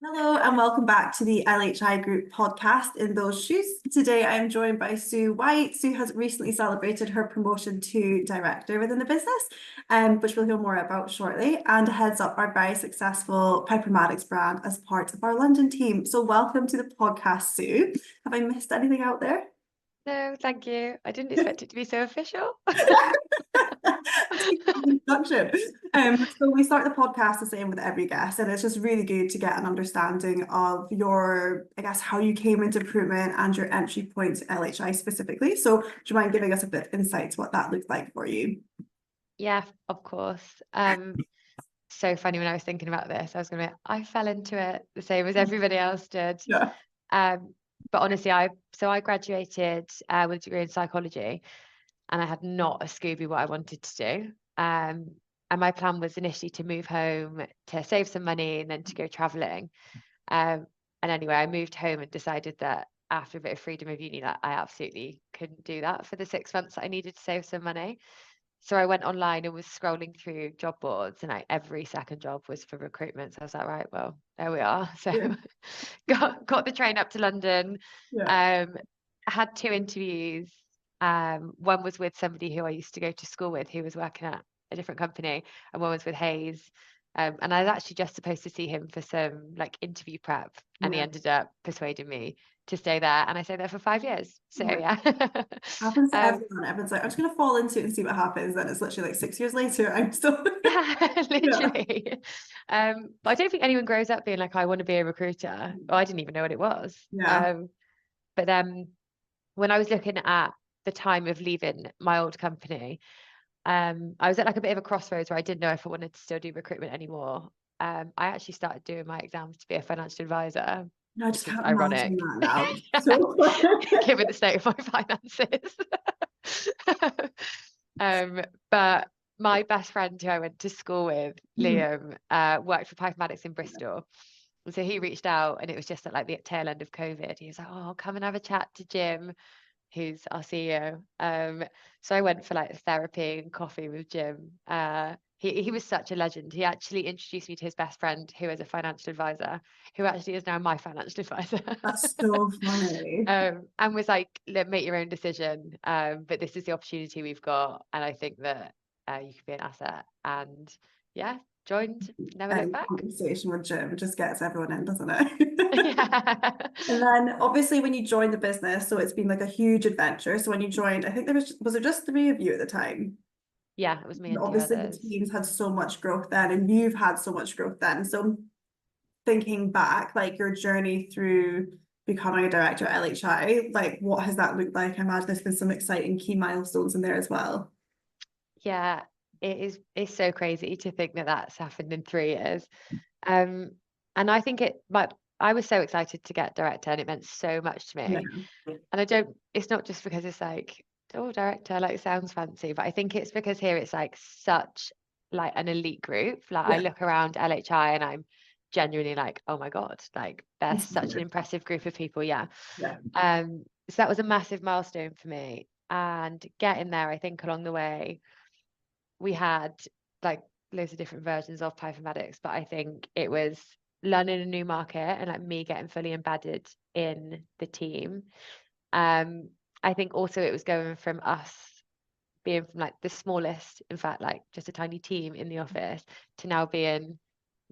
Hello and welcome back to the LHi Group podcast In Those Shoes. Today I'm joined by Sue White. Sue has recently celebrated her promotion to director within the business, which we'll hear more about shortly, and heads up our very successful Piper Maddox brand as part of our London team. So welcome to the podcast, Sue. Have I missed anything out there? No, thank you. I didn't expect it to be so official. Introduction. So we start the podcast the same with every guest, and it's just really good to get an understanding of your, I guess, how you came into recruitment and your entry point to LHi specifically. So do you mind giving us a bit of insight to what that looked like for you? Yeah, of course. So funny when I was thinking about this, I was gonna be, I fell into it the same as everybody else did. Yeah. But honestly, I graduated with a degree in psychology, and I had not a Scooby what I wanted to do. And my plan was initially to move home to save some money and then to go traveling. And anyway, I moved home and decided that after a bit of freedom of uni, that I absolutely couldn't do that for the 6 months that I needed to save some money. So I went online and was scrolling through job boards, and every second job was for recruitment. So I was like, right, well, there we are. So Yeah. got the train up to London. Yeah. Had two interviews. One was with somebody who I used to go to school with, who was working at a different company, and one was with Hayes. And I was actually just supposed to see him for some like interview prep, and he Yeah. ended up persuading me to stay there, and I stayed there for 5 years. So Yeah. yeah. Happens to um, everyone. Everyone's like, I'm just gonna fall into it and see what happens. And it's literally like 6 years later, I'm still yeah, yeah. literally. But I don't think anyone grows up being like, I want to be a recruiter. Well, I didn't even know what it was. Yeah. But then when I was looking at the time of leaving my old company, I was at like a bit of a crossroads where I didn't know if I wanted to still do recruitment anymore. I actually started doing my exams to be a financial advisor, No, I just which is can't imagine ironic, that now. So given the state of my finances. But my best friend who I went to school with, Liam, worked for Piper Maddox in Bristol. So he reached out, and it was just at like the tail end of COVID. He was like, "Oh, come and have a chat to Jim, who's our CEO." So I went for like therapy and coffee with Jim. He was such a legend. He actually introduced me to his best friend, who is a financial advisor, who actually is now my financial advisor. that's so funny. And was like, "Look, make your own decision. But this is the opportunity we've got, and I think that you could be an asset." And yeah, joined, never looked Any back. conversation with Jim just gets everyone in, doesn't it? Yeah. And then obviously when you joined the business, so it's been like a huge adventure. So when you joined, I think was there just three of you at the time? Yeah, it was me And and two obviously the others. teams had so much growth then, and you've had so much growth then. So thinking back, like your journey through becoming a director at LHI, like what has that looked like? I imagine there's been some exciting key milestones in there as well. Yeah, it's so crazy to think that that's happened in 3 years. Um, and I think but I was so excited to get director, and it meant so much to Yeah. me. And I don't, it's not just because it's like, oh, director, like sounds fancy, but I think it's because here it's like such like an elite group. Like I Yeah. look around LHI and I'm genuinely like, oh my God, like they're such an impressive group of people. Yeah. Yeah. So that was a massive milestone for me. And getting there, I think along the way, we had like loads of different versions of Piper Maddox, but I think it was learning a new market and like me getting fully embedded in the team. I think also it was going from us being from like the smallest, in fact, like just a tiny team in the office, to now being,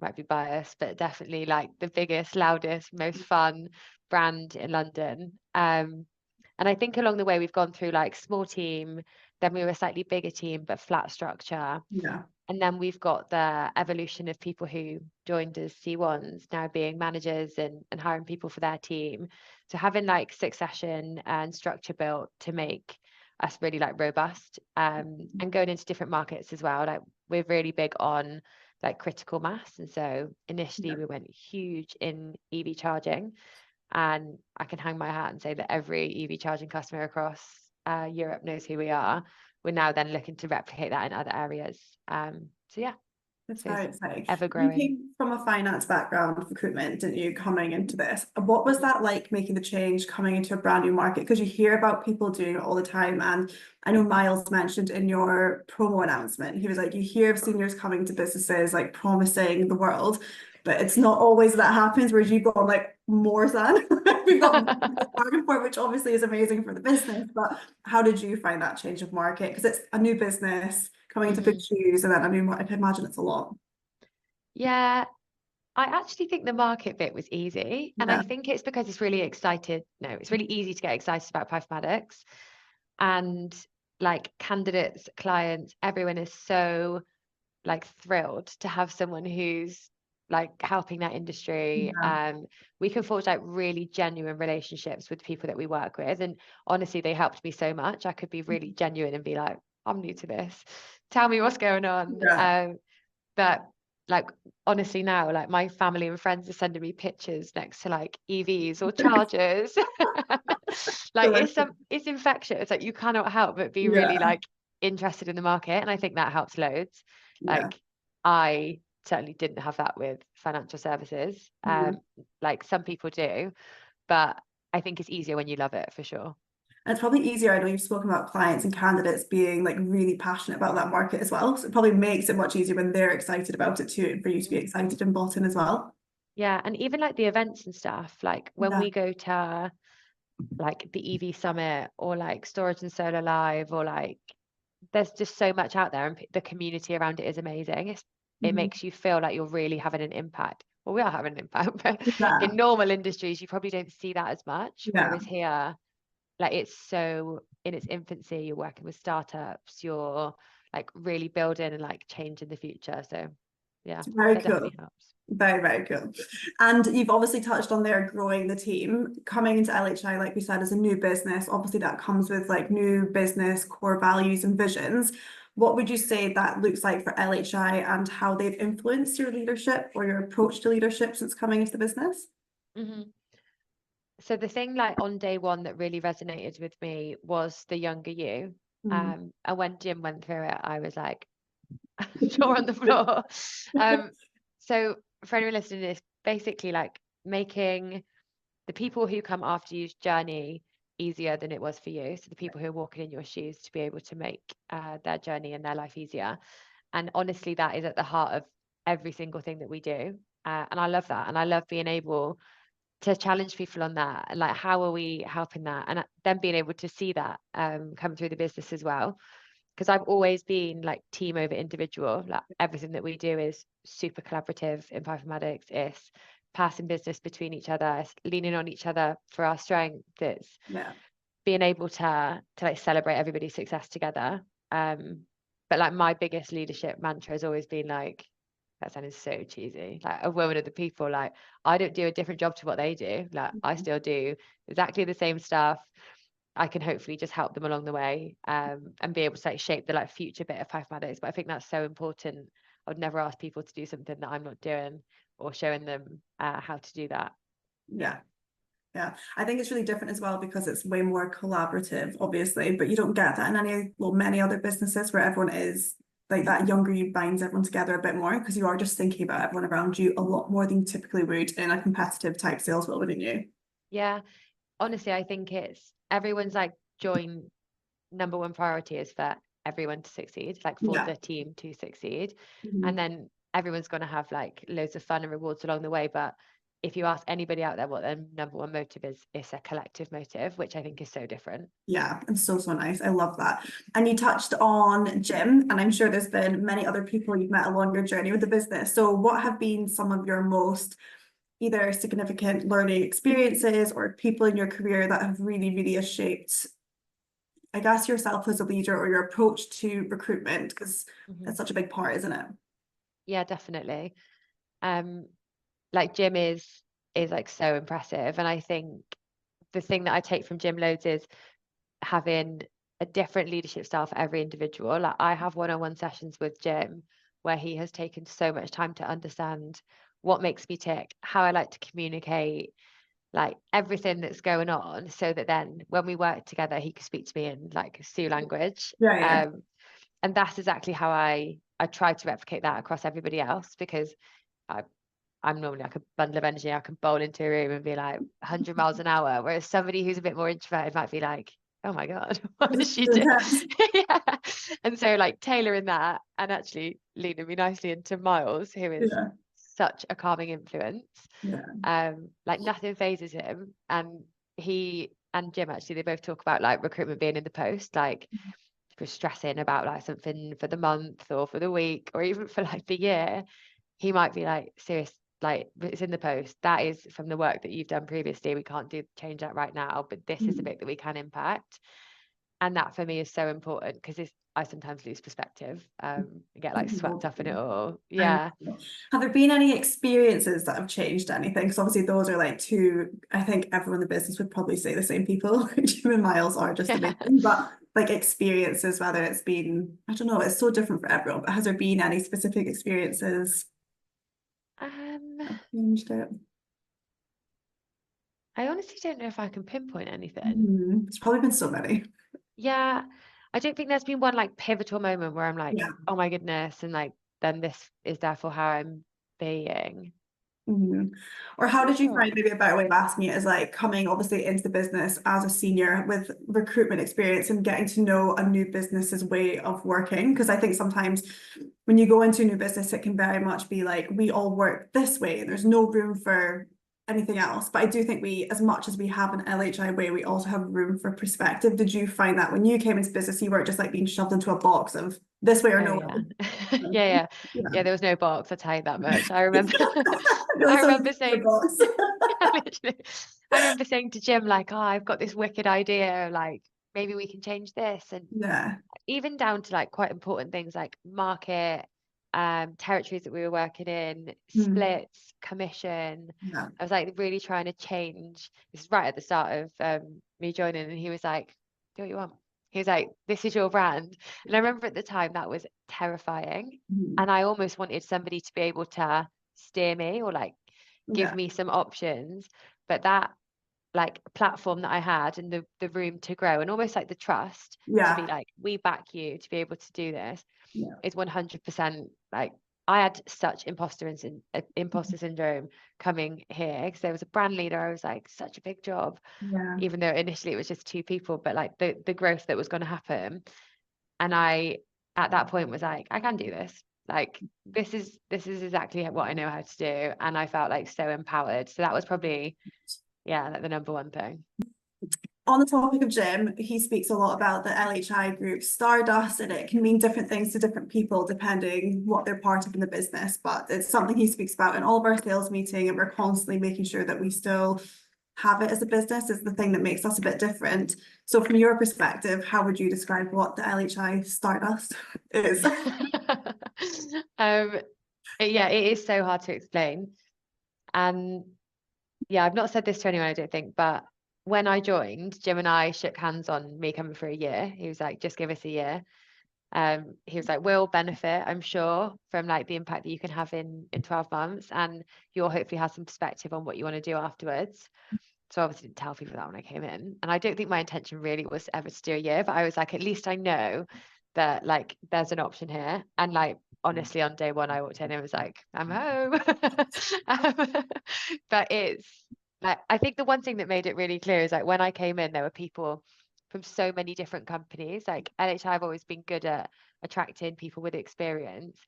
might be biased, but definitely like the biggest, loudest, most fun brand in London. And I think along the way we've gone through like small team, then we were a slightly bigger team but flat structure. Yeah. And then we've got the evolution of people who joined as C1s now being managers and hiring people for their team. So having like succession and structure built to make us really like robust, and going into different markets as well. Like we're really big on like critical mass. And so initially Yeah. we went huge in EV charging, and I can hang my hat and say that every EV charging customer across Europe knows who we are. We're now then looking to replicate that in other areas. So yeah, It's so it's very exciting. ever You growing. came from a finance background of recruitment, didn't you, coming into this? What was that like making the change coming into a brand new market? Because you hear about people doing it all the time. And I know Miles mentioned in your promo announcement, he was like, you hear of seniors coming to businesses like promising the world. but it's not always that happens, whereas you've got like more than we've got bargain for, which obviously is amazing for the business. But how did you find that change of market? Because it's a new business coming into big shoes, and then a new market. I can imagine it's a lot. Yeah, I actually think the market bit was easy. And I Yeah. think it's because it's really it's really easy to get excited about Piper Maddox. And like candidates, clients, everyone is so like thrilled to have someone who's like helping that industry. Yeah. We can forge like really genuine relationships with people that we work with. And honestly, they helped me so much. I could be really genuine and be like, I'm new to this. Tell me what's going on. Yeah. But like honestly now, like my family and friends are sending me pictures next to like EVs or chargers. Like it's infectious. It's like you cannot help but be really Yeah. like interested in the market. And I think that helps loads. Yeah. Like I certainly didn't have that with financial services. Like some people do, but I think it's easier when you love it for sure. And it's probably easier. I know you've spoken about clients and candidates being like really passionate about that market as well. So it probably makes it much easier when they're excited about it too, and for you to be excited and bought in as well. Yeah, and even like the events and stuff, like when Yeah. we go to like the EV Summit or like Storage and Solar Live or like there's just so much out there and the community around it is amazing. It Mhm. makes you feel like you're really having an impact. Well, we are having an impact, but Yeah. in normal industries, you probably don't see that as much. Yeah. Whereas here, like it's so in its infancy, you're working with startups, you're like really building and like changing the future. So yeah, It's very that cool. definitely helps. Very, very cool. And you've obviously touched on there growing the team. Coming into LHI, like we said, as a new business, obviously that comes with like new business core values and visions. What would you say that looks like for LHI and how they've influenced your leadership or your approach to leadership since coming into the business? Hmm. So the thing like on day one that really resonated with me was the younger you. Mm. And when Jim went through it, I was like, jaw on the floor. Um, so for anyone listening to this, basically like making the people who come after you's journey easier than it was for you. So the people who are walking in your shoes to be able to make their journey and their life easier. And honestly, that is at the heart of every single thing that we do. And I love that. And I love being able to challenge people on that. And like, how are we helping that? And then being able to see that come through the business as well. Because I've always been like team over individual. Like everything that we do is super collaborative in Piper Maddox. It's passing business between each other, it's leaning on each other for our strength. It's Yeah. being able to like celebrate everybody's success together. But like my biggest leadership mantra has always been like, that sounded so cheesy, like a woman of the people. Like I don't do a different job to what they do. Like I still do exactly the same stuff. I can hopefully just help them along the way, and be able to like shape the like future bit of Piper Maddox. But I think that's so important. I would never ask people to do something that I'm not doing or showing them how to do that. Yeah. Yeah, I think it's really different as well because it's way more collaborative, obviously, but you don't get that in many other businesses where everyone is like that younger you binds everyone together a bit more because you are just thinking about everyone around you a lot more than you typically would in a competitive type sales role, wouldn't you? Yeah, honestly, I think it's everyone's like joint number one priority is for everyone to succeed, like for Yeah. the team to succeed. And Mhm. then everyone's going to have like loads of fun and rewards along the way. But if you ask anybody out there what their number one motive is, it's a collective motive, which I think is so different. Yeah, and so, so nice. I love that. And you touched on Jim, and I'm sure there's been many other people you've met along your journey with the business. So what have been some of your most either significant learning experiences or people in your career that have really, really shaped, I guess, yourself as a leader or your approach to recruitment? Because Mhm. that's such a big part, isn't it? Yeah, definitely. Um, like Jim is like so impressive. And I think the thing that I take from Jim loads is having a different leadership style for every individual. Like I have one-on-one sessions with Jim where he has taken so much time to understand what makes me tick, how I like to communicate, like everything that's going on, so that then when we work together, he can speak to me in like Sioux language. Yeah, yeah. And that's exactly how I try to replicate that across everybody else because I I'm normally like a bundle of energy. I can bowl into a room and be like 100 miles an hour. Whereas somebody who's a bit more introverted might be like, oh my God, what is she doing? Yeah. And so like tailoring that and actually leading me nicely into Miles, who is Yeah. such a calming influence. Yeah. Like nothing phases him. And he and Jim, actually, they both talk about like recruitment being in the post, like if you're stressing about like something for the month or for the week or even for like the year, he might be like, serious, like it's in the post, that is from the work that you've done previously, we can't change that right now, but this is the bit that we can impact. And that for me is so important, because I sometimes lose perspective, get like swept up in it all. Yeah. Have there been any experiences that have changed anything? Because obviously those are like two, I think everyone in the business would probably say the same people. Jim and Miles are just amazing, but like experiences, whether it's been, I don't know, it's so different for everyone, but has there been any specific experiences that changed it? I honestly don't know if I can pinpoint anything. There's probably been so many. Yeah, I don't think there's been one like pivotal moment where I'm like, Yeah. oh my goodness, and like then this is therefore how I'm being. Or how Not did you sure. find, maybe a better way of asking it is like coming obviously into the business as a senior with recruitment experience and getting to know a new business's way of working? Because I think sometimes when you go into a new business, it can very much be like, we all work this way and there's no room for anything else. But I do think we, as much as we have an LHI way, we also have room for perspective. Did you find that when you came into business, you weren't just like being shoved into a box of this way or Oh no yeah. way? Yeah. Yeah. There was no box, I'll tell you that much. I remember Really I something remember in the saying box. literally, I remember saying to Jim, like, oh, I've got this wicked idea, like maybe we can change this. And Yeah. even down to like quite important things like market, territories that we were working in, splits, commission. Yeah. I was like really trying to change. This is right at the start of me joining, and he was like, do what you want. He was like, this is your brand. And I remember at the time that was terrifying. And I almost wanted somebody to be able to steer me or like give Yeah. me some options. But that like platform that I had and the room to grow and almost like the trust to be Yeah. like, we back you to be able to do this Yeah. is 100% like, I had such imposter syndrome coming here because there was a brand leader. I was like, such a big job, Yeah. even though initially it was just two people, but like the growth that was going to happen. And I, at that point, was like, I can do this. Like, this is exactly what I know how to do. And I felt like so empowered. So that was probably, yeah, like the number one thing. On the topic of Jim, he speaks a lot about the LHI Group Stardust, and it can mean different things to different people depending what they're part of in the business. But it's something he speaks about in all of our sales meeting, and we're constantly making sure that we still have it as a business. Is the thing that makes us a bit different. So from your perspective, how would you describe what the LHI Stardust is? Yeah, it is so hard to explain. And yeah, I've not said this to anyone, I don't think, but when I joined, Jim and I shook hands on me coming for a year. He was like, just give us a year. He was like, we'll benefit, I'm sure, from like the impact that you can have in 12 months, and you'll hopefully have some perspective on what you want to do afterwards. So I obviously didn't tell people that when I came in. And I don't think my intention really was ever to do a year, but I was like, at least I know that like there's an option here. And like honestly, on day one I walked in and was like, I'm home. But it's like, I think the one thing that made it really clear is like when I came in, there were people from so many different companies. Like LHI have always been good at attracting people with experience,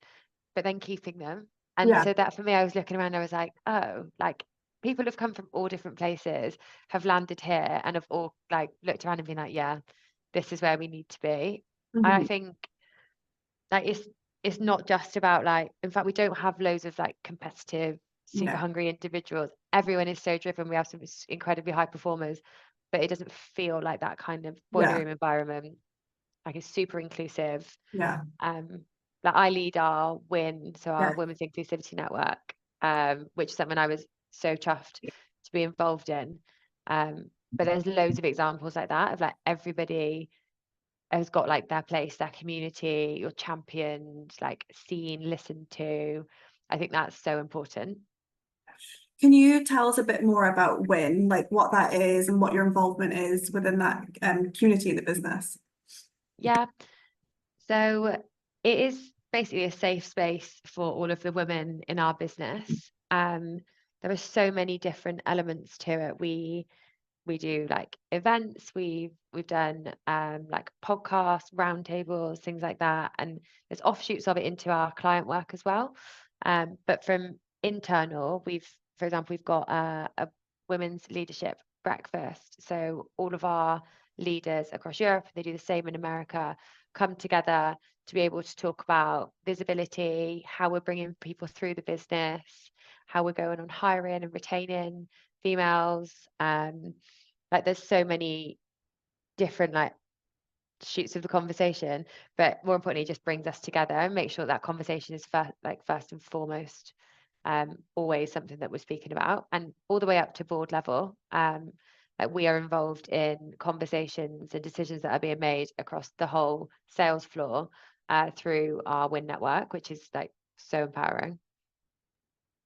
but then keeping them. And Yeah. so that for me, I was looking around, I was like, oh, like people have come from all different places, have landed here, and have all like looked around and been like, yeah, this is where we need to be. And I think like it's not just about like, in fact, we don't have loads of like competitive, super Yeah. hungry individuals. Everyone is so driven. We have some incredibly high performers, but it doesn't feel like that kind of boiler Yeah. room environment. Like it's super inclusive. Yeah. Like I lead our WIN, so our Yeah. Women's Inclusivity Network, which is something I was so chuffed to be involved in. But there's loads of examples like that of like everybody has got like their place, their community, you're championed, like seen, listened to. I think that's so important. Can you tell us a bit more about WIN, like what that is and what your involvement is within that community in the business? Yeah. So it is basically a safe space for all of the women in our business. There are so many different elements to it. We do like events, we've done like podcasts, roundtables, things like that, and there's offshoots of it into our client work as well. But from internal, for example, we've got a women's leadership breakfast. So all of our leaders across Europe, they do the same in America, come together to be able to talk about visibility, how we're bringing people through the business, how we're going on hiring and retaining females. Like there's so many different like shoots of the conversation, but more importantly, it just brings us together and make sure that conversation is first and foremost, always something that we're speaking about, and all the way up to board level. Like we are involved in conversations and decisions that are being made across the whole sales floor through our Win network, which is like so empowering.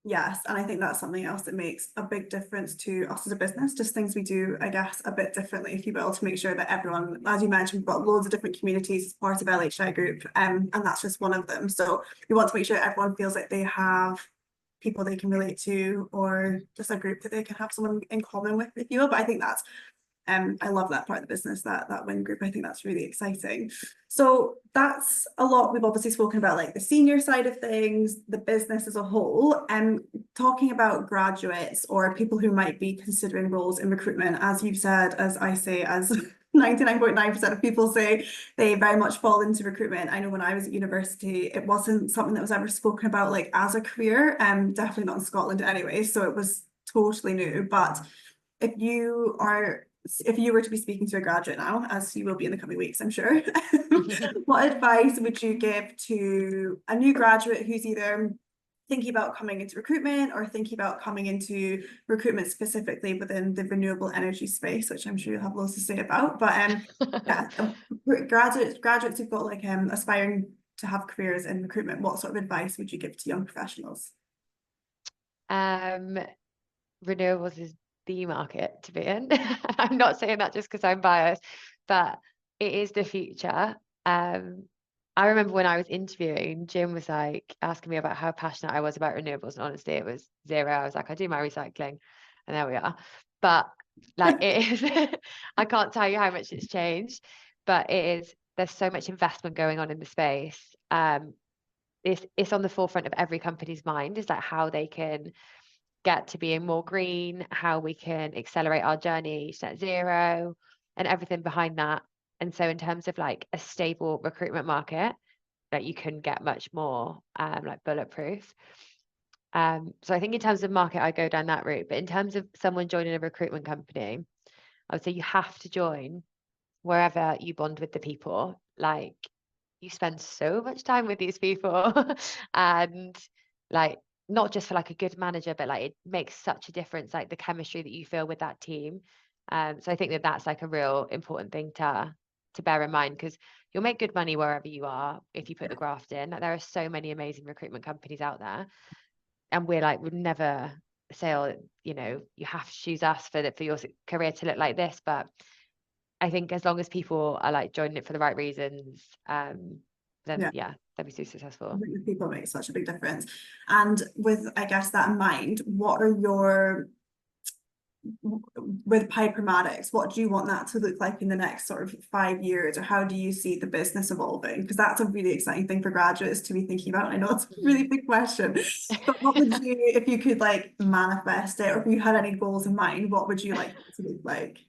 Yes, and I think that's something else that makes a big difference to us as a business, just things we do, I guess, a bit differently, if you will, to make sure that everyone, as you mentioned, we've got loads of different communities as part of LHi Group, and that's just one of them. So we want to make sure everyone feels like they have people they can relate to, or just a group that they can have someone in common with, if you will. But I think that's I love that part of the business, that Win group. I think that's really exciting. So that's a lot. We've obviously spoken about like the senior side of things, the business as a whole, and talking about graduates or people who might be considering roles in recruitment. As you've said, as I say, as 99.9% of people say, they very much fall into recruitment. I know when I was at university, it wasn't something that was ever spoken about like as a career, definitely not in Scotland anyway. So it was totally new. But if you were to be speaking to a graduate now, as you will be in the coming weeks, I'm sure, what advice would you give to a new graduate who's either thinking about coming into recruitment or thinking about coming into recruitment specifically within the renewable energy space, which I'm sure you'll have loads to say about. But yeah, graduates who've got like aspiring to have careers in recruitment, what sort of advice would you give to young professionals? Renewables is the market to be in. I'm not saying that just because I'm biased, but it is the future. I remember when I was interviewing, Jim was like asking me about how passionate I was about renewables, and honestly, it was zero. I was like, I do my recycling, and there we are. But like it is, I can't tell you how much it's changed, but it is. There's so much investment going on in the space. It's on the forefront of every company's mind. Is like how they can get to being more green, how we can accelerate our journey to net zero, and everything behind that. And so in terms of like a stable recruitment market, that you can get much more like bulletproof. So I think in terms of market, I go down that route. But in terms of someone joining a recruitment company, I would say you have to join wherever you bond with the people. Like you spend so much time with these people and like not just for like a good manager, but like it makes such a difference, like the chemistry that you feel with that team. So I think that that's like a real important thing to bear in mind, because you'll make good money wherever you are if you put the graft in. Like there are so many amazing recruitment companies out there, and would never say, oh, you have to choose us for your career to look like this. But I think as long as people are like joining it for the right reasons, then Yeah. they'll be so successful. I think the people make such a big difference. And with, I guess, that in mind, with Piper Maddox, what do you want that to look like in the next sort of 5 years, or how do you see the business evolving? Because that's a really exciting thing for graduates to be thinking about. I know it's a really big question, but what would you, if you could like manifest it, or if you had any goals in mind, what would you like it to look like?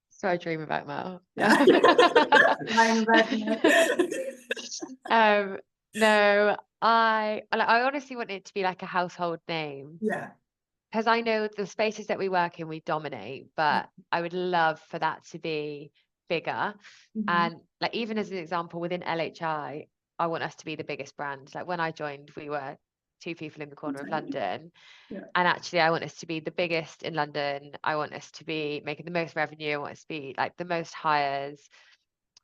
So I dream about Mel. Yeah. I'm No, I honestly want it to be like a household name, Yeah. because I know the spaces that we work in, we dominate, but I would love for that to be bigger. And like even as an example, within LHi, I want us to be the biggest brand. Like when I joined, we were two people in the corner of London. Yeah. And actually, I want us to be the biggest in London. I want us to be making the most revenue. I want us to be like the most hires,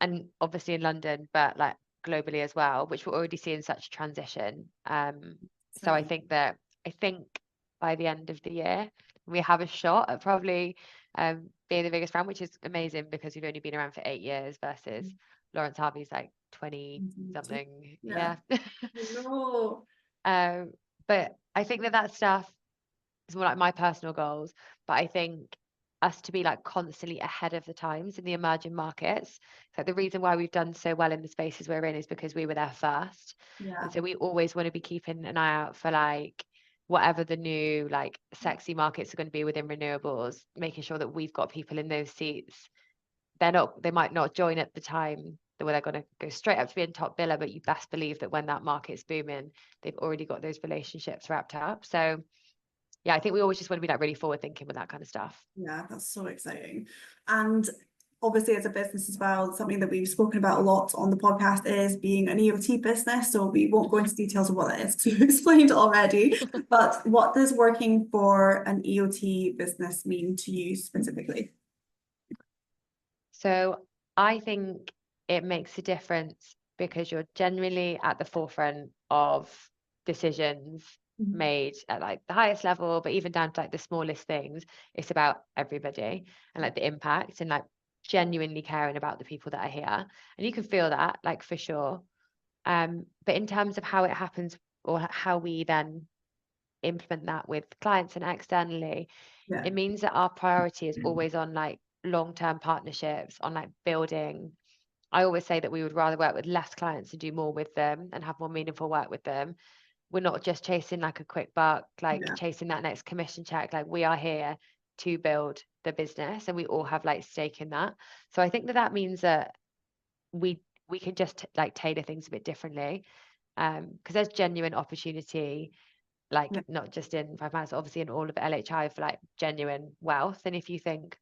and obviously in London, but like globally as well, which we're already seeing such a transition. So I think by the end of the year, we have a shot at probably being the biggest brand, which is amazing because we've only been around for 8 years versus Lawrence Harvey's like 20 something. Yeah. No. But I think that stuff is more like my personal goals. But I think us to be like constantly ahead of the times in the emerging markets. So the reason why we've done so well in the spaces we're in is because we were there first. Yeah. And so we always want to be keeping an eye out for like whatever the new like sexy markets are going to be within renewables, making sure that we've got people in those seats. They might not join at the time where they're going to go straight up to being top biller, but you best believe that when that market's booming, they've already got those relationships wrapped up. So yeah, I think we always just want to be like really forward thinking with that kind of stuff. Yeah, that's so exciting. And obviously as a business as well, something that we've spoken about a lot on the podcast is being an EOT business. So we won't go into details of what that is because you've explained already. But what does working for an EOT business mean to you specifically? So I think it makes a difference because you're generally at the forefront of decisions made at like the highest level, but even down to like the smallest things. It's about everybody and like the impact and like genuinely caring about the people that are here. And you can feel that like for sure. But in terms of how it happens or how we then implement that with clients and externally, Yeah, it means that our priority is always on like long-term partnerships, on like building. I always say that we would rather work with less clients and do more with them and have more meaningful work with them. We're not just chasing like a quick buck, like yeah, chasing that next commission check. Like we are here to build the business and we all have like stake in that. So I think that that means that we can just like tailor things a bit differently, because there's genuine opportunity, like yeah, not just in 5 months, obviously in all of LHI for like genuine wealth. And if you think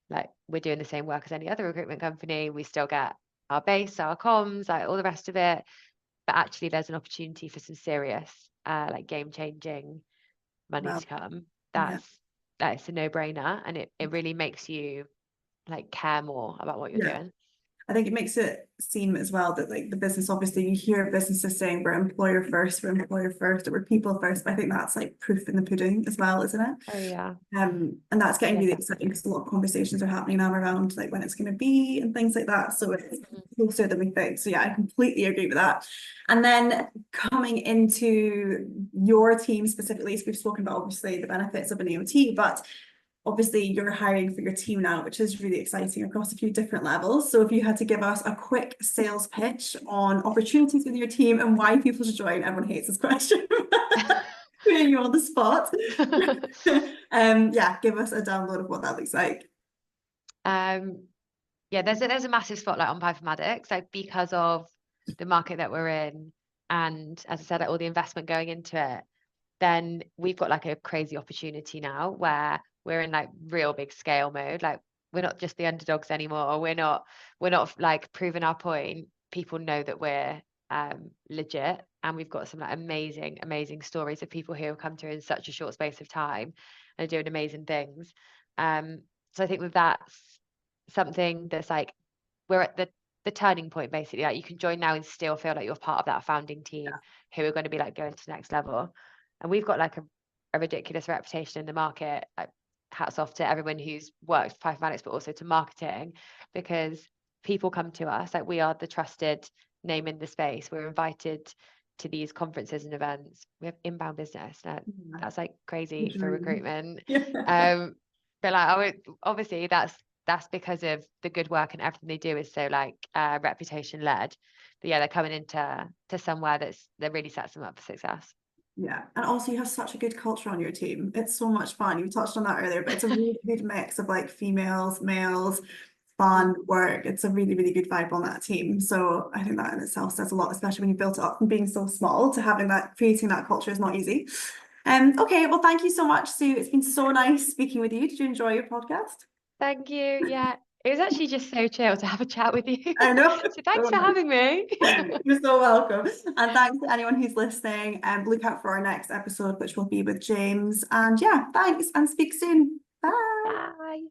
like we're doing the same work as any other recruitment company, we still get our base, our comms, like all the rest of it. But actually there's an opportunity for some serious like game changing money well, to come. yeah. That's a no-brainer, and it really makes you like care more about what you're Yeah. doing. I think it makes it seem as well that like the business, obviously you hear businesses saying we're employer first, or we're people first, but I think that's like proof in the pudding as well, isn't it? Oh yeah. And that's getting Yeah, really exciting definitely. because a lot of conversations are happening now around like when it's going to be and things like that. So it's Mhm. closer than we think. So yeah, I completely agree with that. And then coming into your team specifically, so we've spoken about obviously the benefits of an EOT, but obviously you're hiring for your team now, which is really exciting across a few different levels. So if you had to give us a quick sales pitch on opportunities with your team and why people should join, everyone hates this question. Putting you on the spot. Yeah, give us a download of what that looks like. um yeah, there's a massive spotlight on Piper Maddox, like because of the market that we're in, and as I said, like all the investment going into it. Then we've got like a crazy opportunity now where we're in like real big scale mode. Like we're not just the underdogs anymore. We're not like proving our point. People know that we're legit, and we've got some like amazing stories of people who have come through in such a short space of time and are doing amazing things. So I think that that's something that's like we're at the turning point basically. Like you can join now and still feel like you're part of that founding team who are going to be like going to the next level. And we've got like a ridiculous reputation in the market. Like, hats off to everyone who's worked for Piper Maddox, but also to marketing, because people come to us. Like we are the trusted name in the space. We're invited to these conferences and events. We have inbound business. That's like crazy for recruitment. Yeah. But like obviously that's because of the good work, and everything they do is so like reputation led. But yeah, they're coming into somewhere that really sets them up for success. Yeah, and also you have such a good culture on your team. It's so much fun. You touched on that earlier, but it's a really good mix of like females, males, fun, work. It's a really good vibe on that team. So I think that in itself says a lot, especially when you built it up from being so small to having that, creating that culture is not easy. Okay, well, thank you so much, Sue. It's been so nice speaking with you. Did you enjoy your podcast? Thank you. Yeah, it was actually just so chill to have a chat with you. I know. So thanks So for nice. having me. You're so welcome. And thanks to anyone who's listening. And look out for our next episode, which will be with James. And yeah, thanks and speak soon. Bye. Bye.